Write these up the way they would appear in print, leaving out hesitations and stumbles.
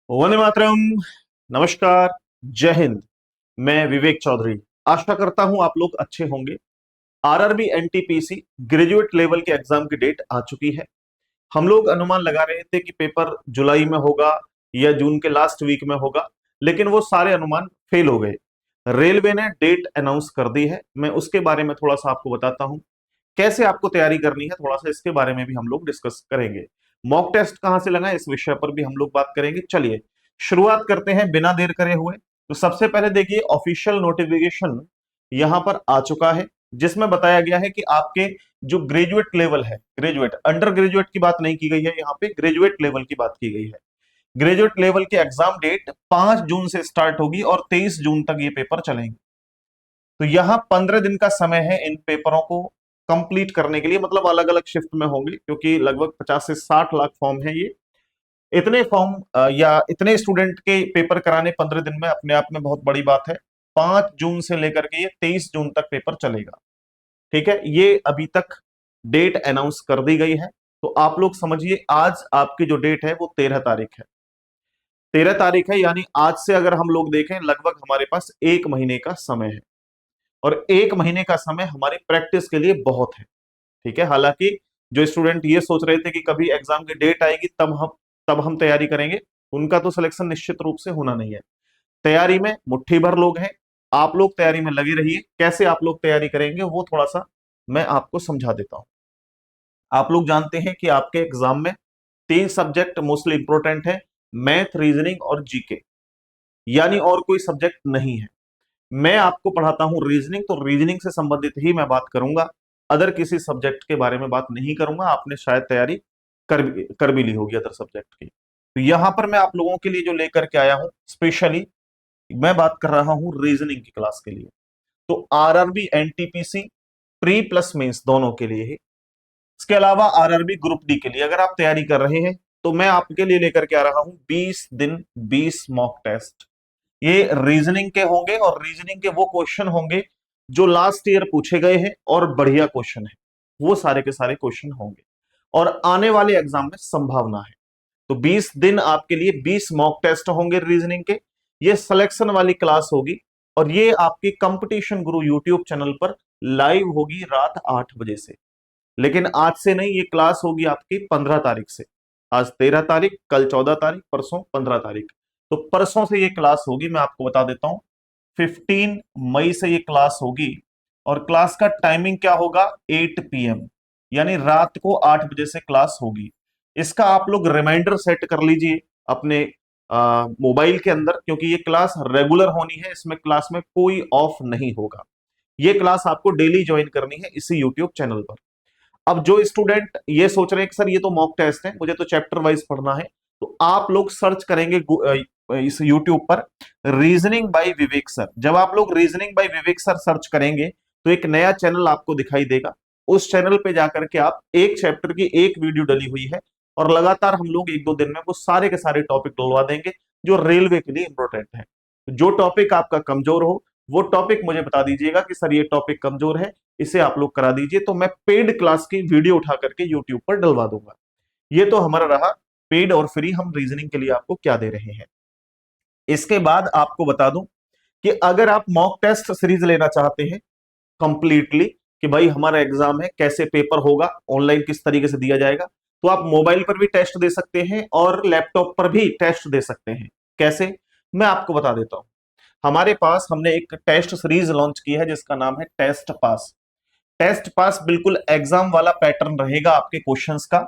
वंदे मातरम। नमस्कार। जय हिंद। मैं विवेक चौधरी। आशा करता हूं आप लोग अच्छे होंगे। आरआरबी एनटीपीसी ग्रेजुएट लेवल के एग्जाम की डेट आ चुकी है। हम लोग अनुमान लगा रहे थे कि पेपर जुलाई में होगा या जून के लास्ट वीक में होगा, लेकिन वो सारे अनुमान फेल हो गए। रेलवे ने डेट अनाउंस कर दी है। मैं उसके बारे में थोड़ा सा आपको बताता हूं, कैसे आपको तैयारी करनी है, थोड़ा सा इसके बारे में भी हम लोग डिस्कस करेंगे। मॉक टेस्ट कहां से लगाएं, इस विषय पर भी हम लोग बात करेंगे। चलिए शुरुआत करते हैं बिना देर करे हुए। तो सबसे पहले देखिए, ऑफिशियल नोटिफिकेशन यहां पर आ चुका है, जिसमें बताया गया है कि आपके जो ग्रेजुएट लेवल है, ग्रेजुएट अंडर ग्रेजुएट की बात नहीं की गई है, यहाँ पे ग्रेजुएट लेवल की बात की गई है। ग्रेजुएट लेवल की एग्जाम डेट 5 जून से स्टार्ट होगी और 23 जून तक ये पेपर चलेंगे। तो यहाँ 15 दिन का समय है इन पेपरों को कंप्लीट करने के लिए, मतलब अलग अलग शिफ्ट में होंगे, क्योंकि लगभग 50 से 60 लाख फॉर्म है ये। इतने फॉर्म या इतने स्टूडेंट के पेपर कराने 15 दिन में अपने आप में बहुत बड़ी बात है। 5 जून से लेकर के ये 23 जून तक पेपर चलेगा। ठीक है, ये अभी तक डेट अनाउंस कर दी गई है। तो आप लोग समझिए, आज आपकी जो डेट है वो 13 तारीख है। 13 तारीख है, यानी आज से अगर हम लोग देखें, लगभग हमारे पास 1 महीने का समय है। और 1 महीने का समय हमारी प्रैक्टिस के लिए बहुत है। ठीक है, हालांकि जो स्टूडेंट ये सोच रहे थे कि कभी एग्जाम की डेट आएगी तब हम तैयारी करेंगे, उनका तो सिलेक्शन निश्चित रूप से होना नहीं है। तैयारी में मुट्ठी भर लोग हैं। आप लोग तैयारी में लगे रहिए। कैसे आप लोग तैयारी करेंगे वो थोड़ा सा मैं आपको समझा देता हूं। आप लोग जानते हैं कि आपके एग्जाम में 3 सब्जेक्ट मोस्टली इंपॉर्टेंट है, मैथ, रीजनिंग और जीके, यानी और कोई सब्जेक्ट नहीं है। मैं आपको पढ़ाता हूं रीजनिंग, तो रीजनिंग से संबंधित ही मैं बात करूंगा। अदर किसी सब्जेक्ट के बारे में बात नहीं करूंगा। आपने शायद तैयारी कर भी ली होगी अदर सब्जेक्ट की। तो यहां पर मैं आप लोगों के लिए जो लेकर के आया हूं, स्पेशली मैं बात कर रहा हूं रीजनिंग की क्लास के लिए। तो RRB NTPC pre plus mains दोनों के लिए ही। इसके अलावा आरआरबी ग्रुप डी के लिए अगर आप तैयारी कर रहे हैं, तो मैं आपके लिए लेकर के आ रहा हूं 20 दिन 20 मॉक टेस्ट। ये रीजनिंग के होंगे और रीजनिंग के वो क्वेश्चन होंगे जो लास्ट ईयर पूछे गए हैं और बढ़िया क्वेश्चन है। वो सारे के सारे क्वेश्चन होंगे और आने वाले एग्जाम में संभावना है। तो 20 दिन आपके लिए 20 मॉक टेस्ट होंगे रीजनिंग के। ये सिलेक्शन वाली क्लास होगी और ये आपकी कंपटीशन गुरु यूट्यूब चैनल पर लाइव होगी रात 8 बजे से। लेकिन आज से नहीं, ये क्लास होगी आपकी 15 तारीख से। आज 13 तारीख, कल 14 तारीख, परसों 15 तारीख। तो परसों से ये क्लास होगी, मैं आपको बता देता हूं। 15 मई से ये क्लास होगी और क्लास का टाइमिंग क्या होगा, 8 PM, यानी रात को 8 बजे से क्लास होगी। इसका आप लोग रिमाइंडर सेट कर लीजिए अपने मोबाइल के अंदर, क्योंकि ये क्लास रेगुलर होनी है। इसमें क्लास में कोई ऑफ नहीं होगा। ये क्लास आपको डेली ज्वाइन करनी है इसी यूट्यूब चैनल पर। अब जो स्टूडेंट ये सोच रहे हैं कि सर ये तो मॉक टेस्ट है, मुझे तो चैप्टर वाइज पढ़ना है, तो आप लोग सर्च करेंगे इस यूट्यूब पर रीजनिंग बाय विवेक सर। जब आप लोग रीजनिंग बाय विवेक सर सर्च करेंगे तो एक नया चैनल आपको दिखाई देगा। उस चैनल पे जाकर के आप एक चैप्टर की एक वीडियो डली हुई है और लगातार हम लोग 1-2 दिन में वो सारे के सारे टॉपिक डलवा देंगे जो रेलवे के लिए इंपॉर्टेंट है। जो टॉपिक आपका कमजोर हो वो टॉपिक मुझे बता दीजिएगा कि सर ये टॉपिक कमजोर है, इसे आप लोग करा दीजिए, तो मैं पेड क्लास की वीडियो उठा करके यूट्यूब पर डलवा दूंगा। ये तो हमारा रहा पेड और फ्री, हम रीजनिंग के लिए आपको क्या दे रहे हैं। इसके बाद आपको बता दूं कि अगर आप मॉक टेस्ट सीरीज लेना चाहते हैं कंप्लीटली, कि भाई हमारा एग्जाम है, कैसे पेपर होगा, ऑनलाइन किस तरीके से दिया जाएगा, तो आप मोबाइल पर भी टेस्ट दे सकते हैं और लैपटॉप पर भी टेस्ट दे सकते हैं। कैसे, मैं आपको बता देता हूं। हमारे पास हमने एक टेस्ट सीरीज लॉन्च की है जिसका नाम है टेस्ट पास। टेस्ट पास बिल्कुल एग्जाम वाला पैटर्न रहेगा आपके क्वेश्चंस का,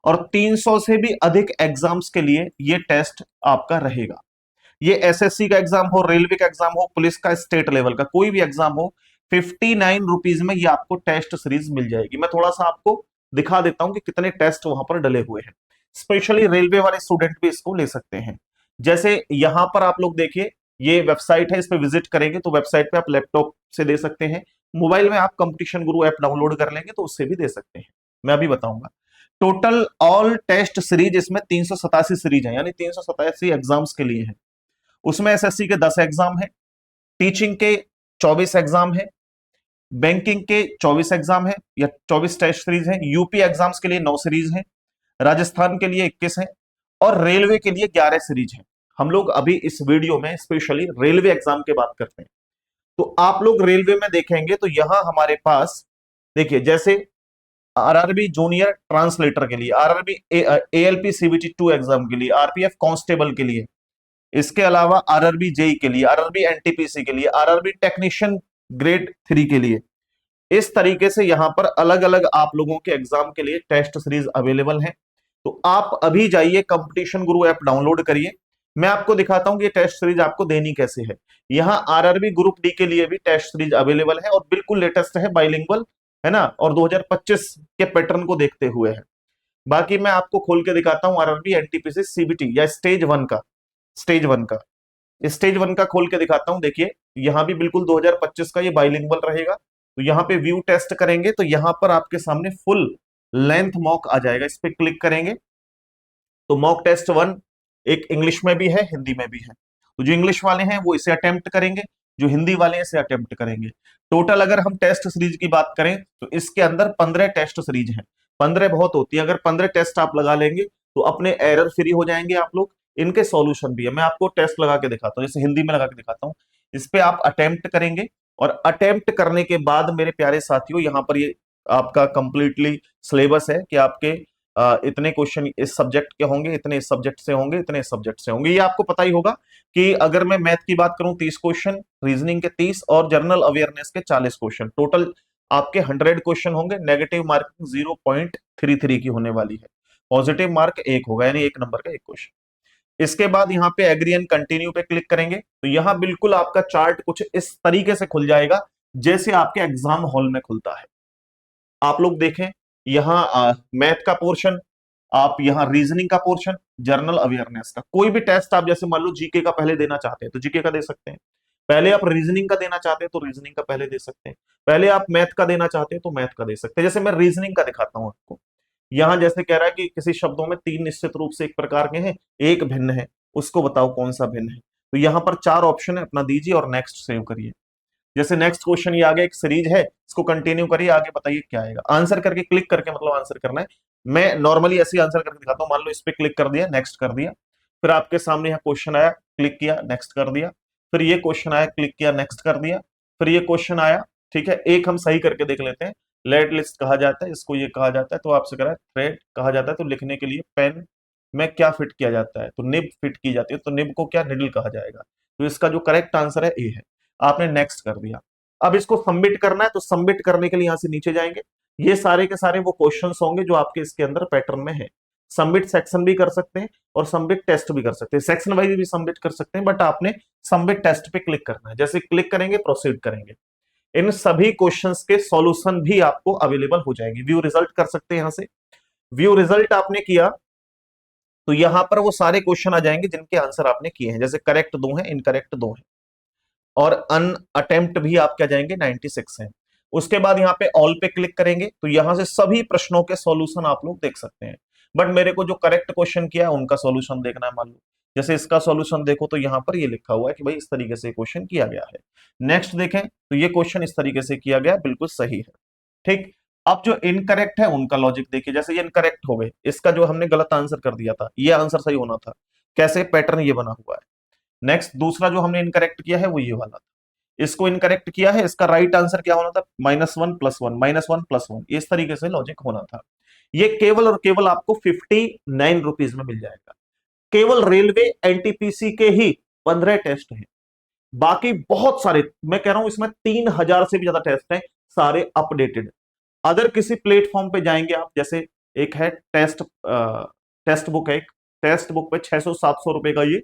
और 300 से भी अधिक एग्जाम्स के लिए ये टेस्ट आपका रहेगा। ये एसएससी का एग्जाम हो, रेलवे का एग्जाम हो, पुलिस का, स्टेट लेवल का कोई भी एग्जाम हो, 59 रुपीज में ये आपको टेस्ट सीरीज मिल जाएगी। मैं थोड़ा सा आपको दिखा देता हूं कि कितने टेस्ट वहां पर डले हुए हैं। स्पेशली रेलवे वाले स्टूडेंट भी इसको ले सकते हैं। जैसे यहां पर आप लोग देखिए, ये वेबसाइट है, इस पे विजिट करेंगे तो वेबसाइट पे आप लैपटॉप से दे सकते हैं। मोबाइल में आप कंपटीशन गुरु ऐप डाउनलोड कर लेंगे तो उससे भी दे सकते हैं। मैं अभी बताऊंगा। टोटल ऑल टेस्ट सीरीज इसमें 387 सीरीज है, यानी 387 एग्जाम्स के लिए है। उसमें एसएससी के 10 एग्जाम है, टीचिंग के 24 एग्जाम है, बैंकिंग के 24 एग्जाम है या 24 टेस्ट सीरीज है, यूपी एग्जाम्स के लिए 9 सीरीज है, राजस्थान के लिए 21 है और रेलवे के लिए 11 सीरीज है। हम लोग अभी इस वीडियो में स्पेशली रेलवे एग्जाम की बात करते हैं। तो आप लोग रेलवे में देखेंगे तो यहां हमारे पास देखिए, जैसे आरआरबी जूनियर ट्रांसलेटर के लिए, आरआरबी एएलपी सीबीटी 2 एग्जाम के लिए, आरपीएफ कांस्टेबल के लिए, इसके अलावा आरआरबी जेई के लिए, आरआरबी एनटीपीसी के लिए, आरआरबी टेक्नीशियन ग्रेड 3 के लिए, इस तरीके से यहां पर अलग अलग आप लोगों के एग्जाम के लिए टेस्ट सीरीज अवेलेबल है। तो आप अभी जाइए कंपटीशन गुरु ऐप डाउनलोड करिए। मैं आपको दिखाता हूं कि ये टेस्ट सीरीज आपको देनी कैसे है। यहां आरआरबी ग्रुप डी के लिए भी टेस्ट सीरीज अवेलेबल है और बिल्कुल लेटेस्ट है, बाइलिंगुअल है ना, और 2025 के पैटर्न को देखते हुए है। बाकी मैं आपको खोल के दिखाता हूं आरआरबी एनटीपीसी सीबीटी या स्टेज वन का खोल के दिखाता हूं। देखिए यहां भी बिल्कुल 2025 का ये बाइलिंगुअल रहेगा। तो यहां पे व्यू टेस्ट करेंगे तो यहां पर आपके सामने फुल लेंथ मॉक आ जाएगा, इस पे क्लिक करेंगे तो मॉक टेस्ट 1 एक इंग्लिश में भी है, हिंदी में भी है। तो जो इंग्लिश वाले हैं वो इसे अटेम्प्ट करेंगे, जो हिंदी वाले हैं इसे अटेम्प्ट करेंगे। टोटल अगर हम टेस्ट सीरीज की बात करें तो इसके अंदर 15 टेस्ट सीरीज हैं। 15 बहुत होती है, अगर 15 टेस्ट आप लगा लेंगे तो अपने एरर फ्री हो जाएंगे आप लोग। इनके सॉल्यूशन भी है, मैं आपको टेस्ट लगा के दिखाता हूँ, जैसे हिंदी में लगा के दिखाता हूँ। इस पे आप अटेम्प्ट करेंगे और अटेम्प्ट करने के बाद मेरे प्यारे साथियों यहाँ पर ये आपका कंप्लीटली सिलेबस है कि आपके इतने क्वेश्चन इस सब्जेक्ट के होंगे, इतने इस सब्जेक्ट से होंगे, इतने इस सब्जेक्ट से होंगे। ये आपको पता ही होगा कि अगर मैं मैथ की बात करूं 30 क्वेश्चन, रीजनिंग के 30 और जनरल अवेयरनेस के 40 क्वेश्चन, टोटल आपके 100 क्वेश्चन होंगे। नेगेटिव मार्किंग 0.33 की होने वाली है, पॉजिटिव मार्क 1 होगा, यानी 1 नंबर का 1 क्वेश्चन। इसके बाद यहाँ पे एग्री एंड कंटिन्यू पे क्लिक करेंगे तो यहाँ बिल्कुल आपका चार्ट कुछ इस तरीके से खुल जाएगा जैसे आपके एग्जाम हॉल में खुलता है। आप लोग देखें यहाँ मैथ का पोर्शन, आप यहाँ रीजनिंग का पोर्शन, जर्नल अवेयरनेस का, कोई भी टेस्ट आप जैसे मान लो जीके का पहले देना चाहते हैं तो जीके का दे सकते हैं, पहले आप रीजनिंग का देना चाहते हैं तो रीजनिंग का पहले दे सकते हैं, पहले आप मैथ का देना चाहते हैं तो मैथ का दे सकते हैं। जैसे मैं रीजनिंग का दिखाता हूं आपको, यहां जैसे कह रहा है कि किसी शब्दों में 3 निश्चित रूप से एक प्रकार के हैं, एक भिन्न है, उसको बताओ कौन सा भिन्न है। तो यहां पर 4 ऑप्शन है, अपना दीजिए और नेक्स्ट सेव करिए। जैसे नेक्स्ट क्वेश्चन ये आगे एक सीरीज है, इसको कंटिन्यू करिए, आगे बताइए क्या आएगा। आंसर करके क्लिक करके मतलब आंसर करना है। मैं नॉर्मली ऐसे आंसर करके दिखाता हूं, मान लो इस पे क्लिक कर दिया, नेक्स्ट कर दिया, फिर आपके सामने यहाँ क्वेश्चन आया, क्लिक किया, नेक्स्ट कर दिया, फिर ये क्वेश्चन आया, क्लिक किया, नेक्स्ट कर दिया, फिर ये क्वेश्चन आया। ठीक है, एक हम सही करके देख लेते हैं। लेट लिस्ट कहा जाता है इसको, ये कहा जाता है, तो आपसे कह रहा है थ्रेड कहा जाता है, तो लिखने के लिए पेन में क्या फिट किया जाता है, तो निब फिट की जाती है, तो निब को क्या निडल कहा जाएगा। तो इसका जो करेक्ट आंसर है ए है। आपने नेक्स्ट कर दिया। अब इसको सबमिट करना है, तो सबमिट करने के लिए यहां से नीचे जाएंगे, ये सारे के सारे वो क्वेश्चंस होंगे जो आपके इसके अंदर पैटर्न में है। सबमिट सेक्शन भी कर सकते हैं और सबमिट टेस्ट भी कर सकते हैं, सेक्शन वाइज भी सबमिट कर सकते हैं, बट आपने सबमिट टेस्ट पे क्लिक करना है। जैसे क्लिक करेंगे प्रोसीड करेंगे, इन सभी क्वेश्चंस के सॉल्यूशन भी आपको अवेलेबल हो जाएंगे। व्यू रिजल्ट कर सकते हैं, यहां से व्यू रिजल्ट आपने किया तो यहां पर वो सारे क्वेश्चन आ जाएंगे जिनके आंसर आपने किए हैं, जैसे करेक्ट 2 है, इनकरेक्ट 2 है, और अन अटेम्प्ट भी आप क्या जाएंगे 96 है। उसके बाद यहाँ पे ऑल पे क्लिक करेंगे तो यहां से सभी प्रश्नों के सॉल्यूशन आप लोग देख सकते हैं। बट मेरे को जो करेक्ट क्वेश्चन किया है उनका सॉल्यूशन देखना है। मान लो जैसे इसका सॉल्यूशन देखो तो यहाँ पर ये लिखा हुआ है कि भाई इस तरीके से क्वेश्चन किया गया है। नेक्स्ट देखें तो ये क्वेश्चन इस तरीके से किया गया, बिल्कुल सही है। ठीक, अब जो इनकरेक्ट है उनका लॉजिक देखिए, जैसे ये इनकरेक्ट हो गए, इसका जो हमने गलत आंसर कर दिया था, ये आंसर सही होना था, कैसे पैटर्न ये बना हुआ है। नेक्स्ट दूसरा जो हमने इनकरेक्ट किया है वो ये वाला था, इसको इनकरेक्ट किया है, इसका राइट आंसर क्या होना था, -1 +1 -1 +1, इस तरीके से लॉजिक होना था। ये केवल और केवल आपको 59 रुपीज में मिल जाएगा। केवल रेलवे एनटीपीसी के ही 15 टेस्ट हैं, बाकी बहुत सारे, मैं कह रहा हूं इसमें 3000 से भी ज्यादा टेस्ट हैं, सारे अपडेटेड। अगर किसी प्लेटफॉर्म पे जाएंगे आप, जैसे एक है टेस्ट बुक है, एक टेस्ट बुक पे 600-700 रुपए का ये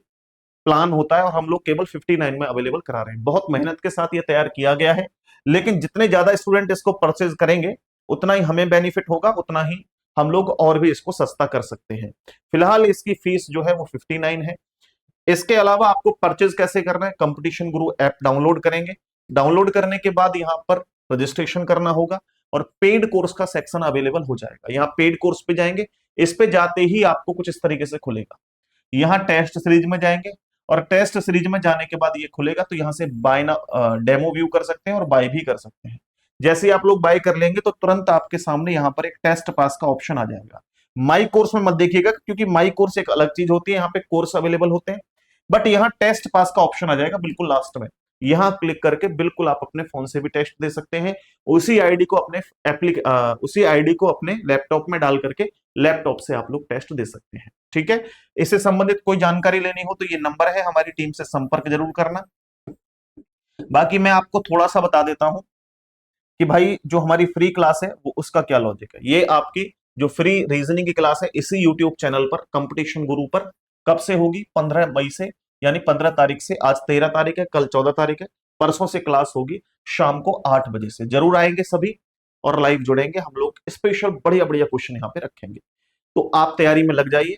प्लान होता है और हम लोग केवल 59 में अवेलेबल करा रहे हैं। बहुत मेहनत के साथ ये तैयार किया गया है, लेकिन जितने ज्यादा स्टूडेंट इसको परचेज करेंगे उतना ही हमें बेनिफिट होगा, उतना ही हम लोग और भी इसको सस्ता कर सकते हैं। फिलहाल इसकी फीस जो है वो 59 है। इसके अलावा आपको परचेज कैसे करना है, कंपटीशन गुरु ऐप डाउनलोड करेंगे, डाउनलोड करने के बाद यहां पर रजिस्ट्रेशन करना होगा और पेड कोर्स का सेक्शन अवेलेबल हो जाएगा। यहाँ पेड कोर्स पे जाएंगे, इस पे जाते ही आपको कुछ इस तरीके से खुलेगा। यहाँ टेस्ट सीरीज में जाएंगे और टेस्ट सीरीज में जाने के बाद ये खुलेगा, तो यहां से बाय ना डेमो व्यू कर सकते हैं और बाय भी कर सकते हैं। जैसे ही आप लोग बाय कर लेंगे तो तुरंत आपके सामने यहाँ पर एक टेस्ट पास का ऑप्शन आ जाएगा। माई कोर्स में मत देखिएगा, क्योंकि माई कोर्स एक अलग चीज होती है, यहाँ पे कोर्स अवेलेबल होते हैं। बट यहाँ टेस्ट पास का ऑप्शन आ जाएगा बिल्कुल लास्ट में। यहां क्लिक करके बिल्कुल आप अपने फोन से भी टेस्ट दे सकते हैं। उसी आईडी को अपने उसी आईडी को अपने लैपटॉप में डाल करके लैपटॉप से आप लोग टेस्ट दे सकते हैं। ठीक है, इससे संबंधित कोई जानकारी लेनी हो तो ये नंबर है, हमारी टीम से संपर्क जरूर करना। बाकी मैं आपको थोड़ा सा बता देता हूं कि भाई जो हमारी फ्री क्लास है वो उसका क्या लॉजिक है। ये आपकी जो फ्री रीजनिंग की क्लास है इसी यूट्यूब चैनल पर कंपटीशन गुरु पर कब से होगी, 15 मई से, यानी 15 तारीख से। आज 13 तारीख है, कल 14 तारीख है, परसों से क्लास होगी शाम को 8 बजे से। जरूर आएंगे सभी और लाइव जुड़ेंगे, हम लोग स्पेशल बढ़िया बढ़िया क्वेश्चन यहाँ पे रखेंगे। तो आप तैयारी में लग जाइए।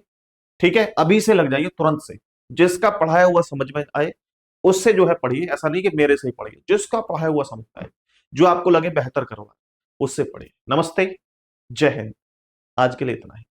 ठीक है, अभी से लग जाइए, तुरंत से। जिसका पढ़ाया हुआ समझ में आए उससे जो है पढ़िए, ऐसा नहीं कि मेरे से ही पढ़िए, जिसका पढ़ाया हुआ समझ में आए, जो आपको लगे बेहतर करवा उससे पढ़िए। नमस्ते, जय हिंद। आज के लिए इतना ही।